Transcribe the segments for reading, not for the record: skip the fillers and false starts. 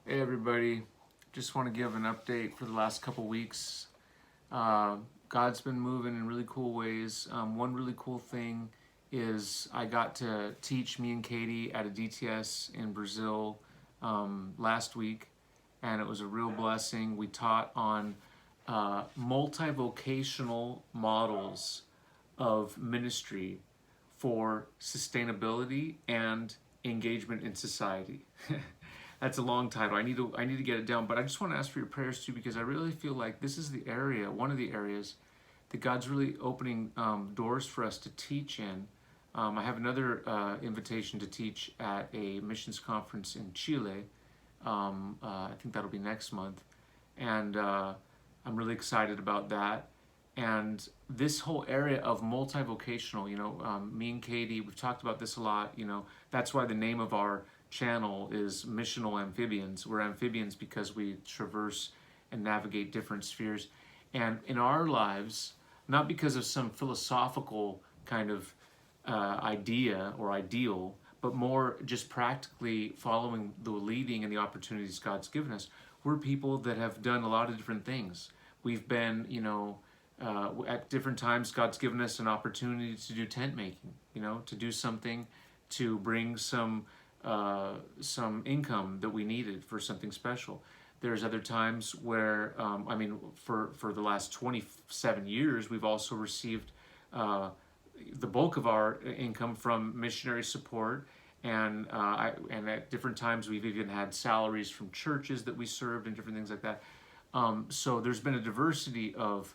Hey everybody, just want to give an update for the last couple weeks. God's been moving in really cool ways. One really cool thing is I got to teach me and Katie at a DTS in Brazil last week, and it was a real blessing. We taught on multi-vocational models of ministry for sustainability and engagement in society. That's a long title. I need to get it down, but I just want to ask for your prayers too, because I really feel like this is the area, one of the areas that God's really opening doors for us to teach in. I have another invitation to teach at a missions conference in Chile. I think that'll be next month, and I'm really excited about that. And this whole area of multi-vocational, me and Katie, we've talked about this a lot. That's why the name of our channel is Missional Amphibians. We're amphibians because we traverse and navigate different spheres. And in our lives, not because of some philosophical kind of idea or ideal, but more just practically following the leading and the opportunities God's given us, we're people that have done a lot of different things. We've been, at different times, God's given us an opportunity to do tent making, to do something to bring some income that we needed for something special. There's other times where, for the last 27 years, we've also received the bulk of our income from missionary support, and at different times we've even had salaries from churches that we served and different things like that. So there's been a diversity of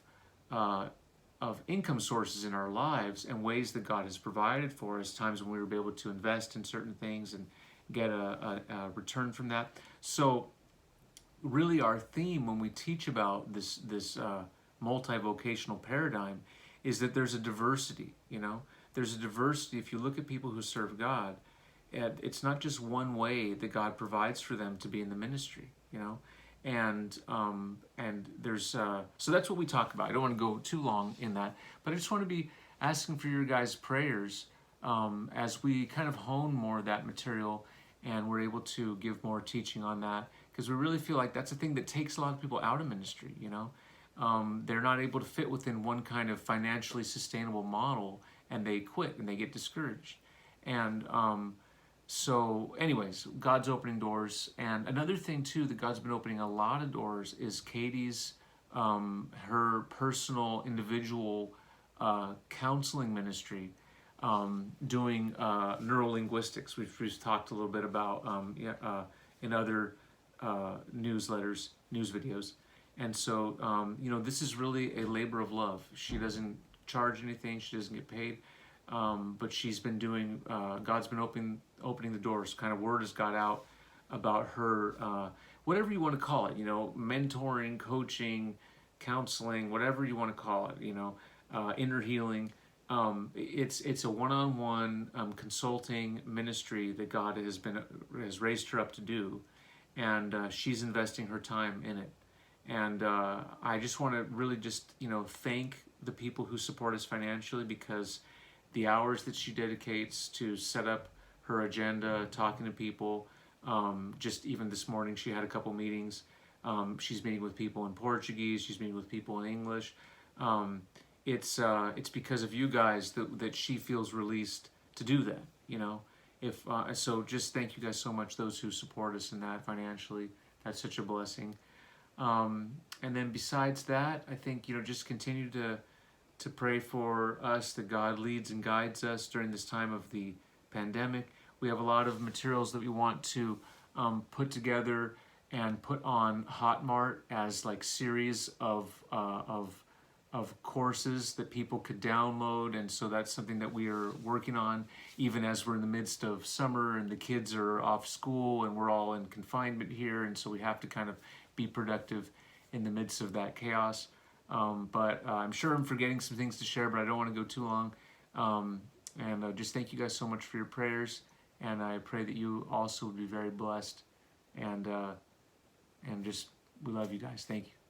income sources in our lives and ways that God has provided for us, times when we were able to invest in certain things and get a return from that. So really our theme when we teach about this multi-vocational paradigm is that there's a diversity. There's a diversity. If you look at people who serve God, it's not just one way that God provides for them to be in the ministry, and there's so that's what we talk about. I don't want to go too long in that, but I just want to be asking for your guys' prayers as we kind of hone more of that material and we're able to give more teaching on that, because we really feel like that's a thing that takes a lot of people out of ministry. They're not able to fit within one kind of financially sustainable model, and they quit and they get discouraged. And so anyways, God's opening doors. And another thing too that God's been opening a lot of doors is Katie's her personal individual counseling ministry, doing neurolinguistics, which we've talked a little bit about in other newsletters, news videos. And so this is really a labor of love. She doesn't charge anything, she doesn't get paid. But she's been doing, God's been opening the doors. Kind of word has got out about her, whatever you want to call it, mentoring, coaching, counseling, whatever you want to call it, inner healing. It's a one-on-one consulting ministry that God has raised her up to do, and she's investing her time in it. And I just want to really just thank the people who support us financially, because the hours that she dedicates to set up her agenda, talking to people, just even this morning she had a couple meetings. She's meeting with people in Portuguese, she's meeting with people in English. It's because of you guys that she feels released to do that. So just thank you guys so much, those who support us in that financially. That's such a blessing. And then besides that, I think just continue to pray for us that God leads and guides us during this time of the pandemic. We have a lot of materials that we want to put together and put on Hotmart as like series of courses that people could download, and so that's something that we are working on, even as we're in the midst of summer and the kids are off school and we're all in confinement here, and so we have to kind of be productive in the midst of that chaos. But I'm sure I'm forgetting some things to share, but I don't want to go too long. And just thank you guys so much for your prayers, and I pray that you also would be very blessed. And just we love you guys. Thank you.